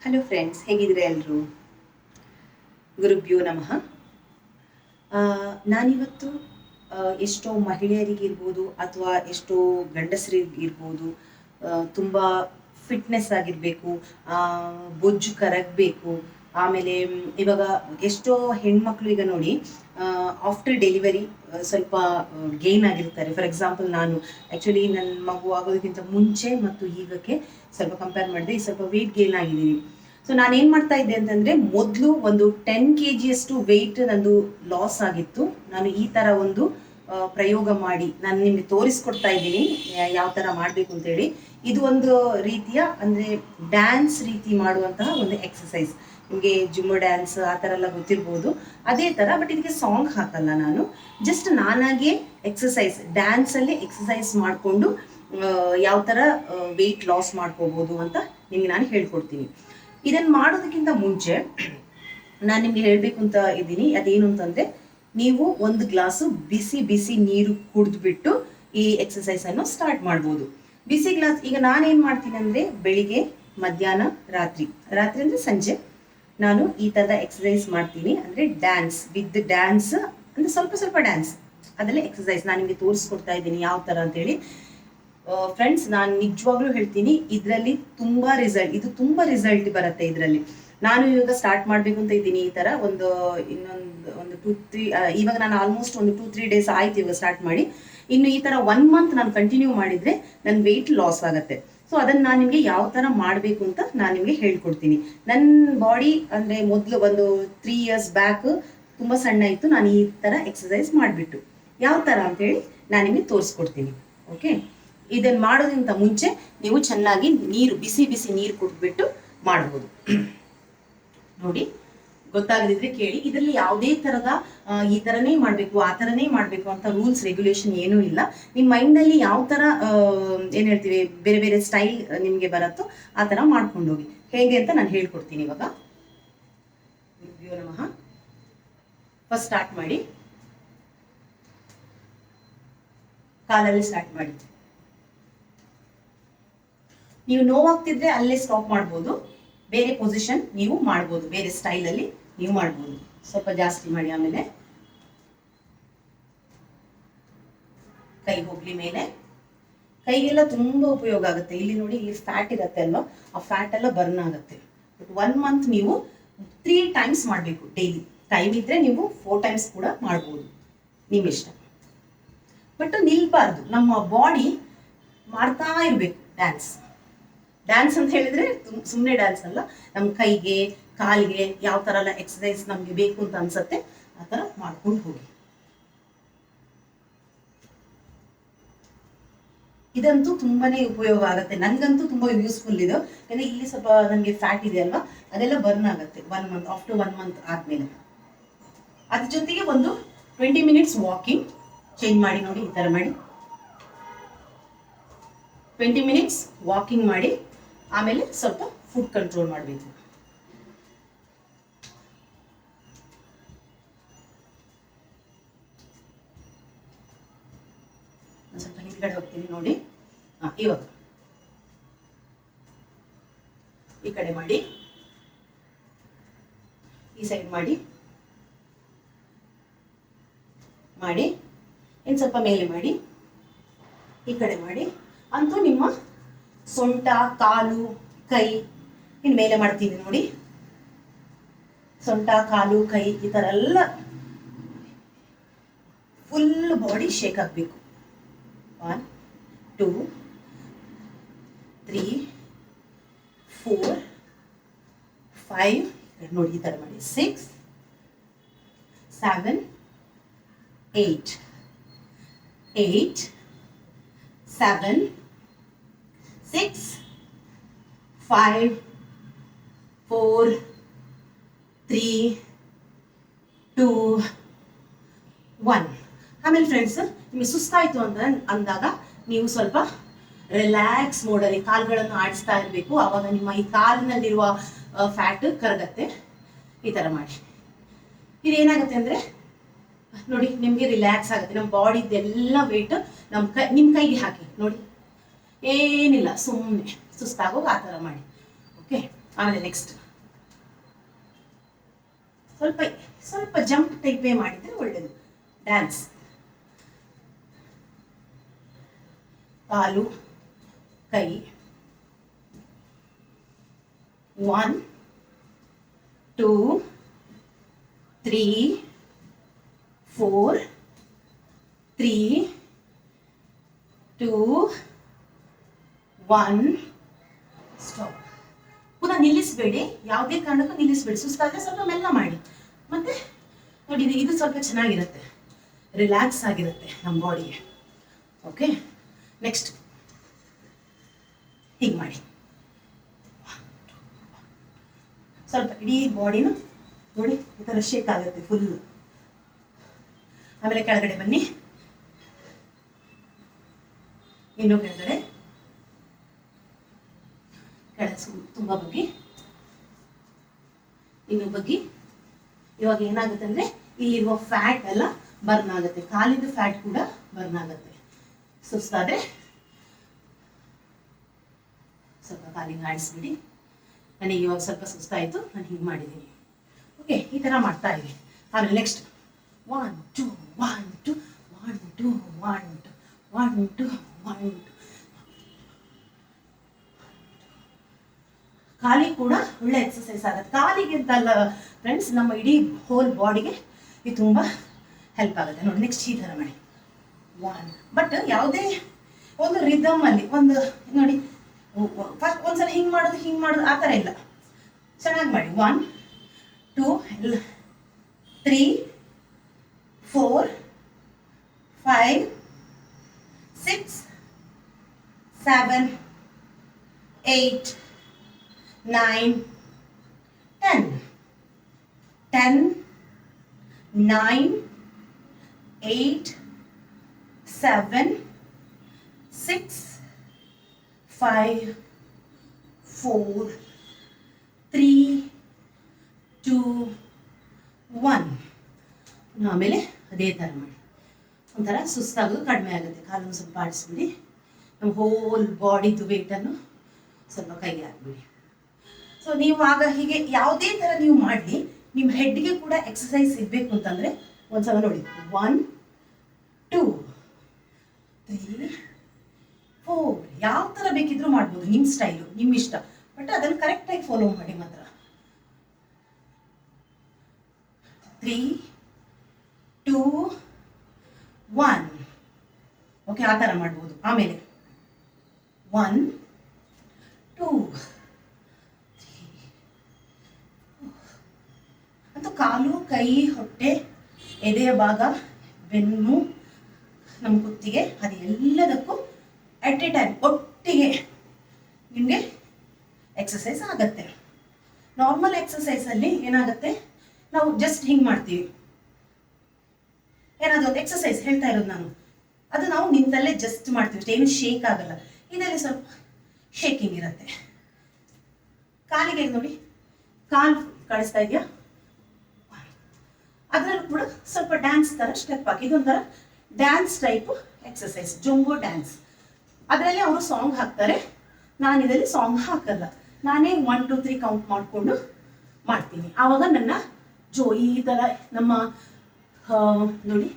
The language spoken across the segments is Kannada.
ಹಲೋ ಫ್ರೆಂಡ್ಸ್, ಹೇಗಿದ್ರೆ ಎಲ್ಲರೂ? ಗುರುಭ್ಯೋ ನಮಃ. ನಾನಿವತ್ತು ಎಷ್ಟೋ ಮಹಿಳೆಯರಿಗಿರ್ಬೋದು ಅಥವಾ ಎಷ್ಟೋ ಗಂಡಸರಿಗಿರ್ಬೋದು ತುಂಬ ಫಿಟ್ನೆಸ್ ಆಗಿರಬೇಕು, ಬೊಜ್ಜು ಕರಗಬೇಕು. ಆಮೇಲೆ ಇವಾಗ ಎಷ್ಟೋ ಹೆಣ್ಮಕ್ಳು ಈಗ ನೋಡಿ, ಆಫ್ಟರ್ ಡೆಲಿವರಿ ಸ್ವಲ್ಪ ಗೇನ್ ಆಗಿರ್ತಾರೆ. ಫಾರ್ ಎಕ್ಸಾಂಪಲ್, ನಾನು ಆ್ಯಕ್ಚುಲಿ ನನ್ನ ಮಗು ಆಗೋದಕ್ಕಿಂತ ಮುಂಚೆ ಮತ್ತು ಈಗಕ್ಕೆ ಸ್ವಲ್ಪ ಕಂಪೇರ್ ಮಾಡಿದೆ, ಈ ಸ್ವಲ್ಪ ವೆಯ್ಟ್ ಗೇನ್ ಆಗಿದ್ದೀನಿ. ಸೊ ನಾನೇನು ಮಾಡ್ತಾ ಇದ್ದೆ ಅಂತಂದರೆ, ಮೊದಲು ಒಂದು 10 kg ವೆಯ್ಟ್ ನಂದು ಲಾಸ್ ಆಗಿತ್ತು. ನಾನು ಈ ಥರ ಒಂದು ಪ್ರಯೋಗ ಮಾಡಿ ನಾನು ನಿಮಗೆ ತೋರಿಸ್ಕೊಡ್ತಾ ಇದ್ದೀನಿ ಯಾವ ಥರ ಮಾಡಬೇಕು ಅಂತೇಳಿ. ಇದು ಒಂದು ರೀತಿಯ ಅಂದರೆ ಡ್ಯಾನ್ಸ್ ರೀತಿ ಮಾಡುವಂತಹ ಒಂದು ಎಕ್ಸಸೈಸ್. ನಿಮಗೆ ಜುಮ್ಮೋ ಡ್ಯಾನ್ಸ್ ಆ ಥರ ಎಲ್ಲ ಗೊತ್ತಿರ್ಬೋದು, ಅದೇ ಥರ. ಬಟ್ ಇದಕ್ಕೆ ಸಾಂಗ್ ಹಾಕಲ್ಲ, ನಾನು ಜಸ್ಟ್ ನಾನಾಗೆ ಎಕ್ಸಸೈಸ್, ಡ್ಯಾನ್ಸಲ್ಲಿ ಎಕ್ಸಸೈಸ್ ಮಾಡಿಕೊಂಡು ಯಾವ ಥರ ವೆಯ್ಟ್ ಲಾಸ್ ಮಾಡ್ಕೋಬೋದು ಅಂತ ನಿಮಗೆ ನಾನು ಹೇಳ್ಕೊಡ್ತೀನಿ. ಇದನ್ನು ಮಾಡೋದಕ್ಕಿಂತ ಮುಂಚೆ ನಾನು ನಿಮಗೆ ಹೇಳಬೇಕು ಅಂತ ಇದ್ದೀನಿ. ಅದೇನು ಅಂತಂದರೆ, ನೀವು ಒಂದು ಗ್ಲಾಸು ಬಿಸಿ ಬಿಸಿ ನೀರು ಕುಡಿದ್ಬಿಟ್ಟು ಈ ಎಕ್ಸಸೈಸನ್ನು ಸ್ಟಾರ್ಟ್ ಮಾಡ್ಬೋದು. ಬಿಸಿ ಗ್ಲಾಸ್, ಈಗ ನಾನೇನು ಮಾಡ್ತೀನಿ ಅಂದರೆ, ಬೆಳಿಗ್ಗೆ, ಮಧ್ಯಾಹ್ನ, ರಾತ್ರಿ ಅಂದರೆ ಸಂಜೆ ನಾನು ಈ ಥರದ ಎಕ್ಸಸೈಸ್ ಮಾಡ್ತೀನಿ. ಅಂದರೆ ಡ್ಯಾನ್ಸ್ ವಿತ್ ಡ್ಯಾನ್ಸ್, ಅಂದರೆ ಸ್ವಲ್ಪ ಸ್ವಲ್ಪ ಡ್ಯಾನ್ಸ್, ಅದರಲ್ಲೇ ಎಕ್ಸಸೈಸ್ ನಾನು ನಿಮಗೆ ತೋರಿಸ್ಕೊಡ್ತಾ ಇದ್ದೀನಿ ಯಾವ ಥರ ಅಂತೇಳಿ. ಫ್ರೆಂಡ್ಸ್, ನಾನು ನಿಜವಾಗ್ಲೂ ಹೇಳ್ತೀನಿ, ಇದರಲ್ಲಿ ಇದು ತುಂಬ ರಿಸಲ್ಟ್ ಬರುತ್ತೆ ಇದರಲ್ಲಿ. ನಾನು ಇವಾಗ ಸ್ಟಾರ್ಟ್ ಮಾಡಬೇಕು ಅಂತ ಇದ್ದೀನಿ ಈ ಥರ ಒಂದು 2-3, ಇವಾಗ ನಾನು ಆಲ್ಮೋಸ್ಟ್ ಒಂದು 2-3 ಡೇಸ್ ಆಯ್ತು ಇವಾಗ ಸ್ಟಾರ್ಟ್ ಮಾಡಿ. ಇನ್ನು ಈ ಥರ 1 ಮಂತ್ ನಾನು ಕಂಟಿನ್ಯೂ ಮಾಡಿದರೆ ನನ್ನ ವೆಯ್ಟ್ ಲಾಸ್ ಆಗುತ್ತೆ. ಸೊ ಅದನ್ನು ನಾನು ನಿಮಗೆ ಯಾವ ಥರ ಮಾಡಬೇಕು ಅಂತ ನಾನು ನಿಮಗೆ ಹೇಳ್ಕೊಡ್ತೀನಿ. ನನ್ನ ಬಾಡಿ ಅಂದರೆ ಮೊದಲು ಒಂದು 3 years ಬ್ಯಾಕ್ ತುಂಬ ಸಣ್ಣ ಇತ್ತು. ನಾನು ಈ ಥರ ಎಕ್ಸಸೈಸ್ ಮಾಡಿಬಿಟ್ಟು ಯಾವ ಥರ ಅಂತೇಳಿ ನಾನು ನಿಮಗೆ ತೋರಿಸ್ಕೊಡ್ತೀನಿ. ಓಕೆ, ಇದನ್ನು ಮಾಡೋದ್ರಿಂದ ಮುಂಚೆ ನೀವು ಚೆನ್ನಾಗಿ ಬಿಸಿ ಬಿಸಿ ನೀರು ಕುಡಿದ್ಬಿಟ್ಟು ಮಾಡ್ಬೋದು. ನೋಡಿ, ಗೊತ್ತಾಗದಿದ್ರೆ ಕೇಳಿ. ಇದರಲ್ಲಿ ಯಾವುದೇ ಥರದ ಈ ಥರನೇ ಮಾಡಬೇಕು ಆ ಥರನೇ ಮಾಡಬೇಕು ಅಂತ ರೂಲ್ಸ್ ರೆಗ್ಯುಲೇಷನ್ ಏನೂ ಇಲ್ಲ. ನಿಮ್ಮ ಮೈಂಡಲ್ಲಿ ಯಾವ ಥರ ಏನು ಹೇಳ್ತೀವಿ, ಬೇರೆ ಬೇರೆ ಸ್ಟೈಲ್ ನಿಮಗೆ ಬರುತ್ತೋ ಆ ಥರ ಮಾಡ್ಕೊಂಡು ಹೋಗಿ. ಹೇಗೆ ಅಂತ ನಾನು ಹೇಳ್ಕೊಡ್ತೀನಿ ಇವಾಗ. ಗುರುಭ್ಯೋ ನಮಃ. ಫಸ್ಟ್ ಸ್ಟಾರ್ಟ್ ಮಾಡಿ, ಕಾಲಲ್ಲಿ ಸ್ಟಾರ್ಟ್ ಮಾಡಿ. ನೀವು ನೋವಾಗ್ತಿದ್ರೆ ಅಲ್ಲೇ ಸ್ಟಾಪ್ ಮಾಡ್ಬೋದು. ಬೇರೆ ಪೊಸಿಷನ್ ನೀವು ಮಾಡ್ಬೋದು, ಬೇರೆ ಸ್ಟೈಲಲ್ಲಿ ನೀವು ಮಾಡ್ಬೋದು. ಸ್ವಲ್ಪ ಜಾಸ್ತಿ ಮಾಡಿ. ಆಮೇಲೆ ಕೈ ಹೋಗ್ಲಿ ಮೇಲೆ. ಕೈಗೆಲ್ಲ ತುಂಬ ಉಪಯೋಗ ಆಗುತ್ತೆ. ಇಲ್ಲಿ ನೋಡಿ, ಇಲ್ಲಿ ಫ್ಯಾಟ್ ಇರುತ್ತೆ ಅಲ್ವಾ, ಆ ಫ್ಯಾಟ್ ಎಲ್ಲ ಬರ್ನ್ ಆಗುತ್ತೆ. ಬಟ್ 1 ಮಂತ್ ನೀವು 3 times ಮಾಡಬೇಕು ಡೈಲಿ. ಟೈಮ್ ಇದ್ರೆ ನೀವು 4 times ಕೂಡ ಮಾಡ್ಬೋದು, ನಿಮ್ಮ ಇಷ್ಟ. ಬಟ್ ನಿಲ್ಬಾರ್ದು, ನಮ್ಮ ಬಾಡಿ ಮಾಡ್ತಾ ಇರಬೇಕು ಡ್ಯಾನ್ಸ್. ಡ್ಯಾನ್ಸ್ ಅಂತ ಹೇಳಿದ್ರೆ ಸುಮ್ಮನೆ ಡ್ಯಾನ್ಸ್ ಅಲ್ಲ, ನಮ್ಮ ಕೈಗೆ ಕಾಲಿಗೆ ಯಾವ ಥರ ಎಲ್ಲ ಎಕ್ಸಸೈಸ್ ನಮಗೆ ಬೇಕು ಅಂತ ಅನ್ಸುತ್ತೆ ಆ ಥರ ಮಾಡ್ಕೊಂಡು ಹೋಗಿ. ಇದಂತೂ ತುಂಬಾನೇ ಉಪಯೋಗ ಆಗುತ್ತೆ. ನನಗಂತೂ ತುಂಬ ಯೂಸ್ಫುಲ್ ಇದು. ಯಾಕಂದರೆ ಇಲ್ಲಿ ಸ್ವಲ್ಪ ನನಗೆ ಫ್ಯಾಟ್ ಇದೆ ಅಲ್ವಾ, ಅದೆಲ್ಲ ಬರ್ನ್ ಆಗುತ್ತೆ 1 ಮಂತ್, ಆಫ್ಟರ್ 1 ಮಂತ್ ಆದಮೇಲೆ. ಅದ್ರ ಜೊತೆಗೆ ಒಂದು 20 minutes ವಾಕಿಂಗ್ ಚೇಂಜ್ ಮಾಡಿ. ನೋಡಿ, ಈ ಥರ ಮಾಡಿ 20 minutes ವಾಕಿಂಗ್ ಮಾಡಿ. ಆಮೇಲೆ ಸ್ವಲ್ಪ ಫುಡ್ ಕಂಟ್ರೋಲ್ ಮಾಡಬೇಕು. ಸ್ವಲ್ಪ ಹಿಂದ್ಗಡೆ ಹೋಗ್ತೀನಿ ನೋಡಿ. ಇವಾಗ ಈ ಕಡೆ ಮಾಡಿ, ಈ ಸೈಡ್ ಮಾಡಿ ಇನ್ನು ಸ್ವಲ್ಪ ಮೇಲೆ ಮಾಡಿ, ಈ ಕಡೆ ಮಾಡಿ. ಅಂತೂ ನಿಮ್ಮ ಸೊಂಟ, ಕಾಲು, ಕೈ ಇನ್ನು ಮೇಲೆ ಮಾಡ್ತೀನಿ ನೋಡಿ. ಸೊಂಟ, ಕಾಲು, ಕೈ ಈ ಥರ ಎಲ್ಲ ಫುಲ್ ಬಾಡಿ ಶೇಕ್ ಆಗಬೇಕು. 1 2 3 4 5 ನೋಡಿ, ಈ ಥರ ಮಾಡಿ. 6 7 8 7 6 5 4 3 2 1. ಆಮೇಲೆ ಫ್ರೆಂಡ್ಸ್, ನಿಮಗೆ ಸುಸ್ತಾಯಿತು ಅಂತ ಅಂದಾಗ ನೀವು ಸ್ವಲ್ಪ ರಿಲ್ಯಾಕ್ಸ್ ಮೋಡಲ್ಲಿ ಕಾಲುಗಳನ್ನು ಆಡಿಸ್ತಾ ಇರಬೇಕು. ಆವಾಗ ನಿಮ್ಮ ಈ ಕಾಲಿನಲ್ಲಿರುವ ಫ್ಯಾಟ್ ಕರಗತ್ತೆ. ಈ ಥರ ಮಾಡಿ. ಇದೇನಾಗುತ್ತೆ ಅಂದರೆ ನೋಡಿ, ನಿಮಗೆ ರಿಲ್ಯಾಕ್ಸ್ ಆಗುತ್ತೆ. ನಮ್ಮ ಬಾಡಿದೆಲ್ಲ ವೆಯ್ಟ್ ನಿಮ್ಮ ಕೈಗೆ ಹಾಕಿ ನೋಡಿ, ಏನಿಲ್ಲ, ಸುಮ್ಮನೆ ಸುಸ್ತಾಗೋಗಿ ಆ ಥರ ಮಾಡಿ. ಓಕೆ, ಆಮೇಲೆ ನೆಕ್ಸ್ಟ್ ಸ್ವಲ್ಪ ಸ್ವಲ್ಪ ಜಂಪ್ ಟೈಪೇ ಮಾಡಿದರೆ ಒಳ್ಳೆಯದು. ಡ್ಯಾನ್ಸ್, ಕಾಲು ಕೈ, 1 2 3 4 3 2 1 ಸ್ಟಾಪ್. ಪುನಃ ನಿಲ್ಲಿಸಬೇಡಿ, ಯಾವುದೇ ಕಾರಣಕ್ಕೂ ನಿಲ್ಲಿಸಬೇಡಿ. ಸುಸ್ತಾದರೆ ಸ್ವಲ್ಪ ಮೆಲ್ಲ ಮಾಡಿ. ಮತ್ತೆ ನೋಡಿ, ಇದು ಸ್ವಲ್ಪ ಚೆನ್ನಾಗಿರುತ್ತೆ, ರಿಲ್ಯಾಕ್ಸ್ ಆಗಿರುತ್ತೆ ನಮ್ಮ ಬಾಡಿಗೆ. ಓಕೆ, ನೆಕ್ಸ್ಟ್ ಹೀಗೆ ಮಾಡಿ. ಸ್ವಲ್ಪ ಇಡೀ ಬಾಡಿನೂ ನೋಡಿ ಈ ಥರ ಶೇಕ್ ಆಗುತ್ತೆ ಫುಲ್ಲು. ಆಮೇಲೆ ಕೆಳಗಡೆ ಬನ್ನಿ, ಇನ್ನೂ ಕೆಳಗಡೆ, ತುಂಬ ಬಗ್ಗಿ, ಇನ್ನೂ ಬಗ್ಗಿ. ಇವಾಗ ಏನಾಗುತ್ತೆ ಅಂದರೆ ಇಲ್ಲಿರುವ ಫ್ಯಾಟ್ ಎಲ್ಲ ಬರ್ನ್ ಆಗುತ್ತೆ, ಕಾಲಿದ್ದು ಫ್ಯಾಟ್ ಕೂಡ ಬರ್ನ್ ಆಗುತ್ತೆ. ಸುಸ್ತಾದರೆ ಸ್ವಲ್ಪ ಕಾಲಿಗೆ ಆಡಿಸ್ಬಿಡಿ. ನನಗೆ ಇವಾಗ ಸ್ವಲ್ಪ ಸುಸ್ತಾಯಿತು, ನಾನು ಹೀಗೆ ಮಾಡಿದ್ದೀನಿ. ಓಕೆ, ಈ ಥರ ಮಾಡ್ತಾ ಇದ್ದೀನಿ. ಆಮೇಲೆ ನೆಕ್ಸ್ಟ್ 1 2 1 2 1 2 1 2 1 2 1 2. ಕಾಲಿ ಕೂಡ ಒಳ್ಳೆ ಎಕ್ಸಸೈಸ್ ಆಗುತ್ತೆ. ಕಾಲಿಗೆ ಅಂತ ಅಲ್ಲ ಫ್ರೆಂಡ್ಸ್, ನಮ್ಮ ಇಡೀ ಹೋಲ್ ಬಾಡಿಗೆ ಇದು ತುಂಬ ಹೆಲ್ಪ್ ಆಗುತ್ತೆ. ನೋಡಿ, ನೆಕ್ಸ್ಟ್ ಈ ಥರ ಮಾಡಿ 1. ಬಟ್ ಯಾವುದೇ ಒಂದು ರಿದಮಲ್ಲಿ ಒಂದು ನೋಡಿ, ಫಸ್ಟ್ ಒಂದ್ಸಲ ಹಿಂಗೆ ಮಾಡೋದು ಆ ಥರ ಇಲ್ಲ, ಚೆನ್ನಾಗಿ ಮಾಡಿ. 1 2 3 4 5 6 7 8 9 10 10 9 8 7 6 5 4 3 2 1. ಆಮೇಲೆ ಅದೇ ಥರ ಮಾಡಿ. ಒಂಥರ ಸುಸ್ತಾಗೋದು ಕಡಿಮೆ ಆಗುತ್ತೆ. ಕಾಲನ್ನು ಸ್ವಲ್ಪ ಆಡಿಸ್ಬಿಡಿ. ನಮ್ಮ ಹೋಲ್ ಬಾಡಿದು ವೇಟನ್ನು ಸ್ವಲ್ಪ ಕೈಗೆ ಹಾಕ್ಬಿಡಿ. ಸೊ ನೀವು ಆಗ ಹೀಗೆ ಯಾವುದೇ ಥರ ನೀವು ಮಾಡಲಿ, ನಿಮ್ಮ ಹೆಡ್ಗೆ ಕೂಡ ಎಕ್ಸಸೈಸ್ ಇರಬೇಕು ಅಂತಂದರೆ ಒಂದ್ಸಲ ನೋಡಿ 1 2 3 4. ಯಾವ ಥರ ಬೇಕಿದ್ರೂ ಮಾಡ್ಬೋದು, ನಿಮ್ಮ ಸ್ಟೈಲು, ನಿಮ್ಮ ಇಷ್ಟ. ಬಟ್ ಅದನ್ನು ಕರೆಕ್ಟಾಗಿ ಫಾಲೋ ಮಾಡಿ ಮಾತ್ರ. 3 2 1. ಓಕೆ, ಆ ಥರ ಮಾಡ್ಬೋದು. ಆಮೇಲೆ 1 2 3 ಅಂತೂ ಕಾಲು ಕೈ ಹೊಟ್ಟೆ ಎದೆಯ ಭಾಗ ಬೆನ್ನು ನಮ್ಮ ಕುತ್ತಿಗೆ ಅದು ಎಲ್ಲದಕ್ಕೂ ಅಟ್ ಎ ಟೈಮ್ ಒಟ್ಟಿಗೆ ನಿಮಗೆ ಎಕ್ಸಸೈಸ್ ಆಗುತ್ತೆ. ನಾರ್ಮಲ್ ಎಕ್ಸಸೈಸಲ್ಲಿ ಏನಾಗುತ್ತೆ, ನಾವು ಜಸ್ಟ್ ಹಿಂಗೆ ಮಾಡ್ತೀವಿ. ಏನಾದರೂ ಒಂದು ಎಕ್ಸಸೈಸ್ ಹೇಳ್ತಾ ಇರೋದು ನಾನು, ಅದು ನಾವು ನಿಂತಲ್ಲೇ ಜಸ್ಟ್ ಮಾಡ್ತೀವಿ ಅಷ್ಟೇ, ಏನು ಶೇಕ್ ಆಗಲ್ಲ. ಇದರಲ್ಲಿ ಸ್ವಲ್ಪ ಶೇಕಿಂಗ್ ಇರುತ್ತೆ. ಕಾಲಿಗೆ ನೋಡಿ, ಕಾಲು ಕಾಣಿಸ್ತಾ ಇದೆಯಾ? ಅದರಲ್ಲೂ ಕೂಡ ಸ್ವಲ್ಪ ಡ್ಯಾನ್ಸ್ ಥರ ಸ್ಟೆಪ್ ಹಾಕಿ, ಇದೊಂಥರ ಡ್ಯಾನ್ಸ್ ಟೈಪು ಎಕ್ಸಸೈಸ್, ಜೊಂಬೋ ಡ್ಯಾನ್ಸ್. ಅದರಲ್ಲಿ ಅವರು ಸಾಂಗ್ ಹಾಕ್ತಾರೆ, ನಾನು ಇದರಲ್ಲಿ ಸಾಂಗ್ ಹಾಕಲ್ಲ, ನಾನೇ 1 2 3 ಕೌಂಟ್ ಮಾಡಿಕೊಂಡು ಮಾಡ್ತೀನಿ. ಆವಾಗ ನನ್ನ ಈ ಥರ ನಮ್ಮ ನೋಡಿ,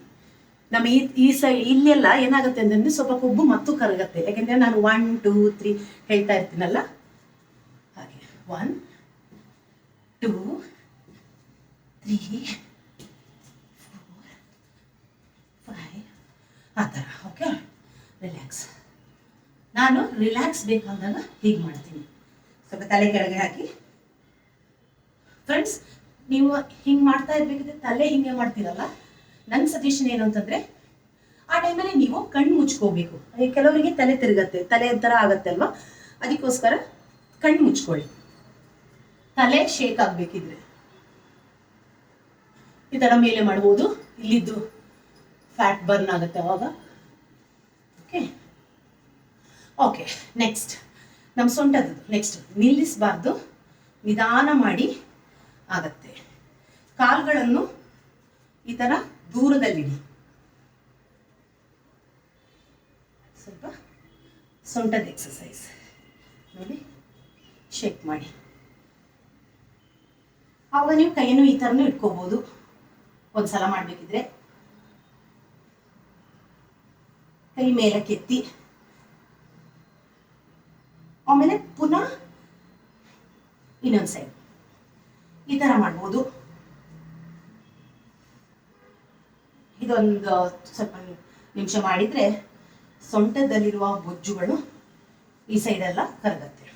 ನಮ್ಮ ಈ ಇಲ್ಲೆಲ್ಲ ಏನಾಗುತ್ತೆ ಅಂತಂದರೆ ಸ್ವಲ್ಪ ಕೊಬ್ಬು ಮತ್ತು ಕರಗತ್ತೆ. ಯಾಕೆಂದರೆ ನಾನು 1 2 3 ಹೇಳ್ತಾ ಇರ್ತೀನಲ್ಲ, ಹಾಗೆ 1 2 3 4 5 ಆ ಥರ. Okay, relax. ನಾನು ರಿಲ್ಯಾಕ್ಸ್ ಬೇಕಾದಾಗ ಹೀಗೆ ಮಾಡ್ತೀನಿ. ಸ್ವಲ್ಪ ತಲೆ ಕೆಳಗೆ ಹಾಕಿ. ಫ್ರೆಂಡ್ಸ್, ನೀವು ಹಿಂಗೆ ಮಾಡ್ತಾ ಇರ್ಬೇಕಿದ್ರೆ ತಲೆ ಹಿಂಗೆ ಮಾಡ್ತೀರಲ್ಲ, ನನ್ನ ಸಜೆಷನ್ ಏನು ಅಂತಂದರೆ ಆ ಟೈಮಲ್ಲಿ ನೀವು ಕಣ್ಣು ಮುಚ್ಕೋಬೇಕು. ಕೆಲವರಿಗೆ ತಲೆ ತಿರುಗತ್ತೆ, ತಲೆ ಥರ ಆಗತ್ತೆ ಅಲ್ವಾ, ಅದಕ್ಕೋಸ್ಕರ ಕಣ್ಣು ಮುಚ್ಕೊಳ್ಳಿ. ತಲೆ ಶೇಕ್ ಆಗಬೇಕಿದ್ರೆ ಈ ಥರ ಮೇಲೆ ಮಾಡ್ಬೋದು, ಇಲ್ಲಿದ್ದು ಫ್ಯಾಟ್ ಬರ್ನ್ ಆಗುತ್ತೆ ಅವಾಗ. ಓಕೆ ಓಕೆ, ನೆಕ್ಸ್ಟ್ ನಮ್ಮ ಸೊಂಟದ್ದು. ನೆಕ್ಸ್ಟ್ ನಿಲ್ಲಿಸಬಾರ್ದು, ನಿಧಾನ ಮಾಡಿ ಆಗತ್ತೆ. ಕಾಲುಗಳನ್ನು ಈ ಥರ ದೂರದಲ್ಲಿಡಿ. ಸ್ವಲ್ಪ ಸೊಂಟದ ಎಕ್ಸಸೈಸ್ ನೋಡಿ, ಶೇಕ್ ಮಾಡಿ. ಆವಾಗ ನೀವು ಕೈಯನ್ನು ಈ ಥರನೂ ಇಟ್ಕೋಬೋದು. ಒಂದ್ಸಲ ಮಾಡಬೇಕಿದ್ರೆ ಕೈ ಮೇಲಕ್ಕೆತ್ತಿ ಆಮೇಲೆ ಪುನಃ ಇನ್ನೊಂದು ಸೈಡ್ ಈ ಥರ ಮಾಡ್ಬೋದು. ಇದೊಂದು ಸ್ವಲ್ಪ ನಿಮಿಷ ಮಾಡಿದರೆ ಸೊಂಟದಲ್ಲಿರುವ ಬೊಜ್ಜುಗಳು ಈ ಸೈಡೆಲ್ಲ ಕರಗತ್ತೆ.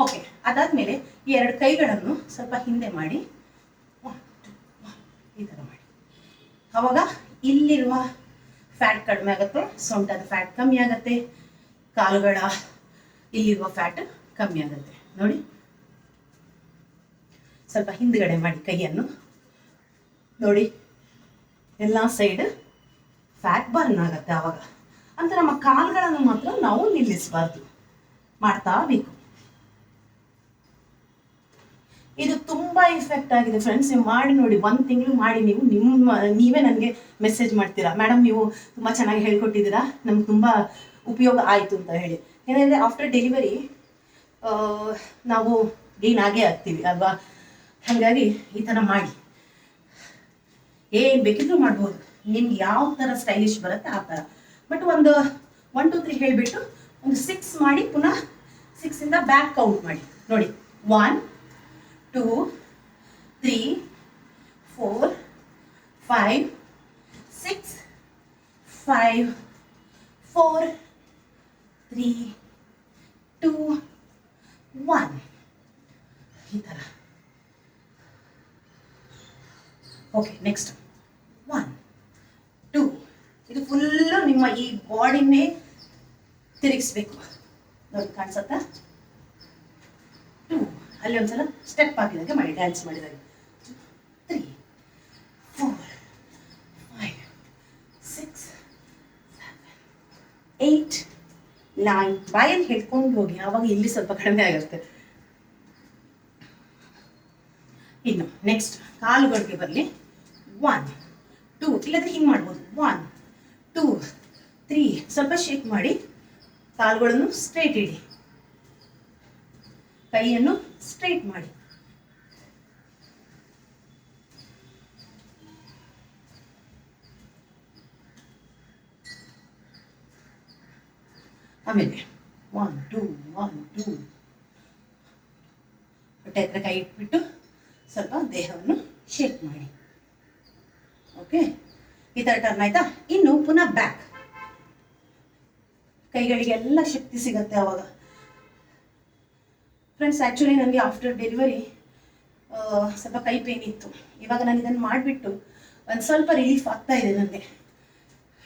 ಓಕೆ, ಅದಾದಮೇಲೆ ಈ ಎರಡು ಕೈಗಳನ್ನು ಸ್ವಲ್ಪ ಹಿಂದೆ ಮಾಡಿ ಈ ಥರ ಮಾಡಿ. ಆವಾಗ ಇಲ್ಲಿರುವ ಫ್ಯಾಟ್ ಕಡಿಮೆ ಆಗುತ್ತೆ, ಸೊಂಟದ ಫ್ಯಾಟ್ ಕಮ್ಮಿ ಆಗುತ್ತೆ, ಕಾಲುಗಳ ಇಲ್ಲಿರುವ ಫ್ಯಾಟ್ ಕಮ್ಮಿ ಆಗುತ್ತೆ. ನೋಡಿ, ಸ್ವಲ್ಪ ಹಿಂದ್ಗಡೆ ಮಾಡಿ ಕೈಯನ್ನು. ನೋಡಿ, ಎಲ್ಲ ಸೈಡ್ ಫ್ಯಾಟ್ ಬರ್ನ್ ಆಗುತ್ತೆ. ಆವಾಗ ಅಂತ ನಮ್ಮ ಕಾಲುಗಳನ್ನು ಮಾತ್ರ ನಾವು ನಿಲ್ಲಿಸಬಾರ್ದು, ಮಾಡ್ತಾ ಬೇಕು. ಇದು ತುಂಬಾ ಇಫೆಕ್ಟ್ ಆಗಿದೆ ಫ್ರೆಂಡ್ಸ್. ನೀವು ಮಾಡಿ ನೋಡಿ, 1 ತಿಂಗಳು ಮಾಡಿ ನೀವೇ ನನಗೆ ಮೆಸೇಜ್ ಮಾಡ್ತೀರಾ, ಮೇಡಮ್ ನೀವು ತುಂಬ ಚೆನ್ನಾಗಿ ಹೇಳ್ಕೊಟ್ಟಿದ್ದೀರಾ, ನಮ್ಗೆ ತುಂಬ ಉಪಯೋಗ ಆಯಿತು ಅಂತ ಹೇಳಿ. ಏನೆಂದರೆ ಆಫ್ಟರ್ ಡೆಲಿವರಿ ನಾವು ಗೇನ್ ಆಗೇ ಆಗ್ತೀವಿ ಅಲ್ವಾ. ಹಾಗಾಗಿ ಈ ಥರ ಮಾಡಿ, ಏನು ಬೇಕಿದ್ರೂ ಮಾಡ್ಬೋದು. ನಿಮ್ಗೆ ಯಾವ ಥರ ಸ್ಟೈಲಿಶ್ ಬರುತ್ತೆ ಆ ಥರ. ಬಟ್ ಒಂದು 1 2 3 ಹೇಳಿಬಿಟ್ಟು ಒಂದು 6 ಮಾಡಿ, ಪುನಃ 6ಇಂದ ಬ್ಯಾಕ್ ಕೌಂಟ್ ಮಾಡಿ. ನೋಡಿ, 1 2 3 4 5 6 5 4 3 2 1 ಈ ಥರ. Okay, next 1 2. ಇದು ಫುಲ್ಲು ನಿಮ್ಮ ಈ ಬಾಡಿನೇ ತಿರುಗಿಸ್ಬೇಕು. ನೋಡಿ, ಕಾಣಿಸುತ್ತಾ? 2. ಅಲ್ಲಿ ಒಂದ್ಸಲ ಸ್ಟೆಪ್ ಹಾಕಿದಾಗ ಮಾಡಿ, ಡ್ಯಾನ್ಸ್ ಮಾಡಿದಾಗ. 3 4 5 6 7 8 9. ಬಾಯಲ್ಲಿ ಹೇಳ್ಕೊಂಡು ಹೋಗಿ, ಆವಾಗ ಇಲ್ಲಿ ಸ್ವಲ್ಪ ಕಡಿಮೆ ಆಗುತ್ತೆ. ಇನ್ನು ನೆಕ್ಸ್ಟ್ ಕಾಲುಗಳಿಗೆ ಬರಲಿ. 1 2, ಇಲ್ಲದ್ರೆ ಹಿಂಗೆ ಮಾಡ್ಬೋದು. 1 2 3. ಸ್ವಲ್ಪ ಶೇಕ್ ಮಾಡಿ, ಕಾಲುಗಳನ್ನು ಸ್ಟ್ರೈಟ್ ಇಡಿ, ಕೈಯನ್ನು ಸ್ಟ್ರೈಟ್ ಮಾಡಿ. ಆಮೇಲೆ 1 2 1 2. ಹೊಟ್ಟೆ ಹತ್ರ ಕೈ ಇಟ್ಬಿಟ್ಟು ಸ್ವಲ್ಪ ದೇಹವನ್ನು ಶೇಕ್ ಮಾಡಿ. ಓಕೆ, ಈ ಥರ ಟರ್ನ್ ಆಯ್ತಾ? ಇನ್ನು ಪುನಃ ಬ್ಯಾಕ್. ಕೈಗಳಿಗೆಲ್ಲ ಶಕ್ತಿ ಸಿಗತ್ತೆ ಆವಾಗ. ಫ್ರೆಂಡ್ಸ್, ಆ್ಯಕ್ಚುಲಿ ನನಗೆ ಆಫ್ಟರ್ ಡೆಲಿವರಿ ಸ್ವಲ್ಪ ಕೈ ಪೇನ್ ಇತ್ತು. ಇವಾಗ ನಾನು ಇದನ್ನು ಮಾಡಿಬಿಟ್ಟು ಒಂದು ಸ್ವಲ್ಪ ರಿಲೀಫ್ ಆಗ್ತಾ ಇದೆ ನನಗೆ.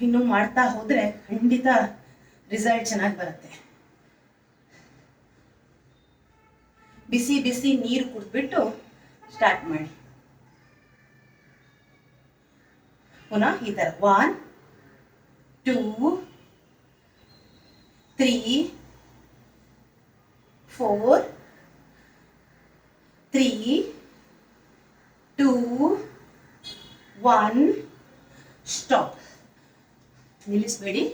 ಇನ್ನು ಮಾಡ್ತಾ ಹೋದರೆ ಖಂಡಿತ ರಿಸಲ್ಟ್ ಚೆನ್ನಾಗಿ ಬರುತ್ತೆ. ಬಿಸಿ ಬಿಸಿ ನೀರು ಕುಡಿದ್ಬಿಟ್ಟು ಸ್ಟಾರ್ಟ್ ಮಾಡಿ. ಪುನಃ ಈ ಥರ 1 2 3 4 3 2 1. ಸ್ಟಾಪ್. ನಿಲ್ಲಿಸಬೇಡಿ,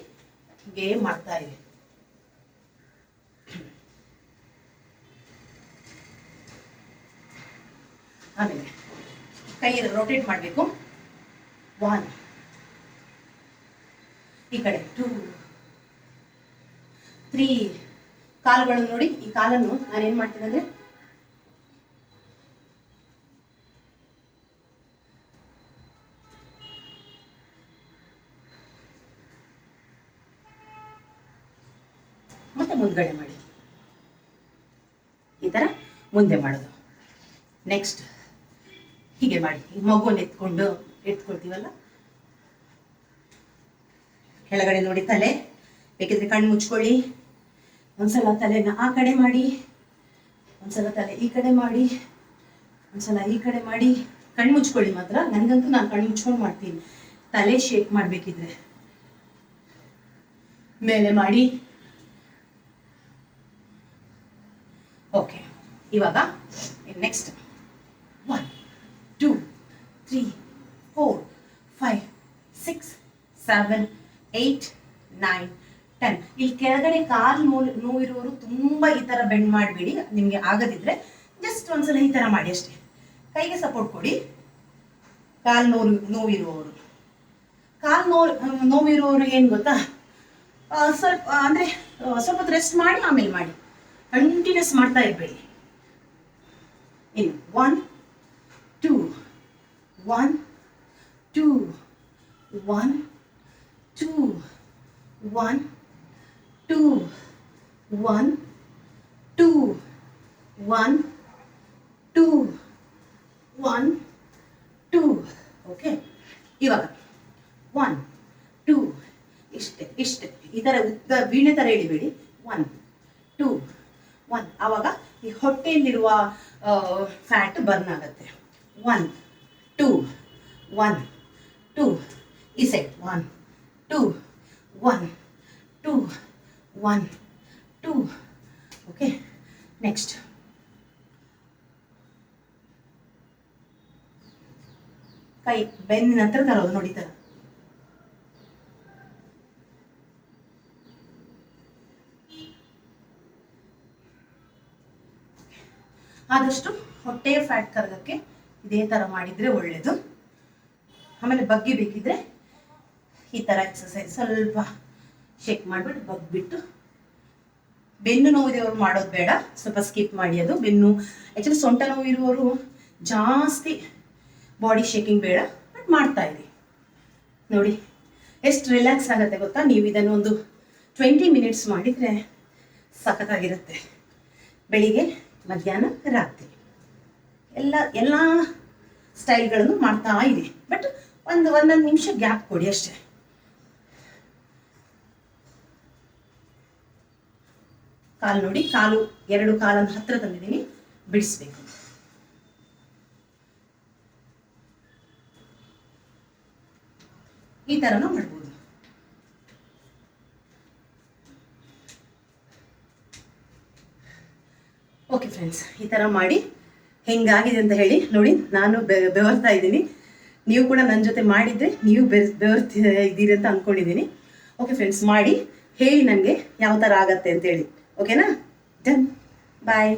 ಹೀಗೆ ಮಾಡ್ತಾ ಇರಿ. ಆಮೇಲೆ ಕೈ ರೊಟೇಟ್ ಮಾಡಬೇಕು. 1 ಈ ಕಡೆ 2 3. ಕಾಲುಗಳನ್ನು ನೋಡಿ, ಈ ಕಾಲನ್ನು ನಾನೇನು ಮಾಡ್ತೀನಿ ಅಂದರೆ ಮತ್ತೆ ಮುಂದ್ಗಡೆ ಮಾಡಿ, ಈ ಥರ ಮುಂದೆ ಮಾಡೋದು. ನೆಕ್ಸ್ಟ್ ಹೀಗೆ ಮಾಡಿ. ಮಗುವನ್ನು ಎತ್ಕೊಳ್ತೀವಲ್ಲ, ಕೆಳಗಡೆ ನೋಡಿ ತಲೆ, ಬೇಕಿದ್ರೆ ಕಣ್ಣು ಮುಚ್ಕೊಳ್ಳಿ. ಒಂದ್ಸಲ ತಲೆನ ಆ ಕಡೆ ಮಾಡಿ, ಒಂದ್ಸಲ ತಲೆ ಈ ಕಡೆ ಮಾಡಿ, ಒಂದ್ಸಲ ಈ ಕಡೆ ಮಾಡಿ. ಕಣ್ಣು ಮುಚ್ಕೊಳ್ಳಿ ಮಾತ್ರ. ನನಗಂತೂ ನಾನು ಕಣ್ಣು ಮುಚ್ಕೊಂಡು ಮಾಡ್ತೀನಿ. ತಲೆ ಶೇಕ್ ಮಾಡಬೇಕಿದ್ರೆ ಮೇಲೆ ಮಾಡಿ. ಓಕೆ, ಇವಾಗ ನೆಕ್ಸ್ಟ್ 1 2 3 4 5 6 7 8 9 10. ಇಲ್ಲಿ ಕೆಳಗಡೆ ಕಾಲು ನೋವಿರುವವರು ತುಂಬ ಈ ಥರ ಬೆಂಡ್ ಮಾಡಬೇಡಿ. ನಿಮಗೆ ಆಗದಿದ್ರೆ ಜಸ್ಟ್ ಒಂದ್ಸಲ ಈ ಥರ ಮಾಡಿ ಅಷ್ಟೇ. ಕೈಗೆ ಸಪೋರ್ಟ್ ಕೊಡಿ. ಕಾಲು ನೋವಿರುವವರು, ನೋವಿರುವವರು ಏನು ಗೊತ್ತಾ, ಸ್ವಲ್ಪ ಅಂದರೆ ಸ್ವಲ್ಪ ಹೊತ್ತು ರೆಸ್ಟ್ ಮಾಡಿ ಆಮೇಲೆ ಮಾಡಿ, ಕಂಟಿನ್ಯೂಸ್ ಮಾಡ್ತಾ ಇರಬೇಡಿ. ಇನ್ನು 1 2 1 2 1 2 1 2 1 2 1 2 1 2. ಓಕೆ, ಇವಾಗ 1 2 ಇಷ್ಟೇ ಈ ಥರ ಉದ್ದ ವೀಣೆ ಥರ ಎಳಿಬೇಡಿ. 1 2 1. ಆವಾಗ ಈ ಹೊಟ್ಟೆಯಲ್ಲಿರುವ ಫ್ಯಾಟ್ ಬರ್ನ್ ಆಗುತ್ತೆ. 1 2 1 2. ಈ ಸೈಡ್ 1 2 1 2 1 2. ಓಕೆ, ನೆಕ್ಸ್ಟ್ ಕೈ ಬೆನ್ನಿನ ಹತ್ರ ತರೋದು ನೋಡಿ, ತರ ಆದಷ್ಟು ಹೊಟ್ಟೆಯ ಫ್ಯಾಟ್ ಕರಗಕ್ಕೆ ಇದೇ ತರ ಮಾಡಿದ್ರೆ ಒಳ್ಳೇದು. ಆಮೇಲೆ ಬಗ್ಗಿ ಬೇಕಿದ್ರೆ ಈ ತರ ಎಕ್ಸಸೈಸ್ ಸ್ವಲ್ಪ ಶೇಕ್ ಮಾಡಿಬಿಟ್ಟು ಬಗ್ಬಿಟ್ಟು, ಬೆನ್ನು ನೋವಿದೆಯವರು ಮಾಡೋದು ಬೇಡ, ಸ್ವಲ್ಪ ಸ್ಕಿಪ್ ಮಾಡಿ. ಅದು ಬೆನ್ನು ಆ್ಯಕ್ಚುಲಿ ಸೊಂಟ ನೋವು ಇರುವವರು ಜಾಸ್ತಿ ಬಾಡಿ ಶೇಕಿಂಗ್ ಬೇಡ, ಬಟ್ ಮಾಡ್ತಾ ಇರಿ. ನೋಡಿ ಎಷ್ಟು ರಿಲ್ಯಾಕ್ಸ್ ಆಗುತ್ತೆ ಗೊತ್ತಾ. ನೀವು ಇದನ್ನು ಒಂದು 20 ಮಿನಿಟ್ಸ್ ಮಾಡಿದರೆ ಸಖತ್ತಾಗಿರುತ್ತೆ. ಬೆಳಿಗ್ಗೆ, ಮಧ್ಯಾಹ್ನ, ರಾತ್ರಿ ಎಲ್ಲ ಸ್ಟೈಲ್ಗಳನ್ನು ಮಾಡ್ತಾ ಇರಿ. ಬಟ್ ಒಂದೊಂದು ನಿಮಿಷ ಗ್ಯಾಪ್ ಕೊಡಿ ಅಷ್ಟೇ. ಕಾಲು ನೋಡಿ, ಎರಡು ಕಾಲನ್ನು ಹತ್ರ ತಂದಿದ್ದೀನಿ, ಬಿಡಿಸ್ಬೇಕು. ಈ ಥರನೂ ಮಾಡ್ಬೋದು. ಓಕೆ ಫ್ರೆಂಡ್ಸ್, ಈ ಥರ ಮಾಡಿ ಹೆಂಗಾಗಿದೆ ಅಂತ ಹೇಳಿ. ನೋಡಿ, ನಾನು ಬೆವರ್ತಾ ಇದ್ದೀನಿ. ನೀವು ಕೂಡ ನನ್ನ ಜೊತೆ ಮಾಡಿದರೆ ನೀವು ಇದ್ದೀರಿ ಅಂತ ಅಂದ್ಕೊಂಡಿದ್ದೀನಿ. ಓಕೆ ಫ್ರೆಂಡ್ಸ್, ಮಾಡಿ ಹೇಳಿ ನನಗೆ ಯಾವ ಥರ ಆಗತ್ತೆ ಅಂತೇಳಿ. ಓಕೆನಾ? ಡನ್. ಬಾಯ್.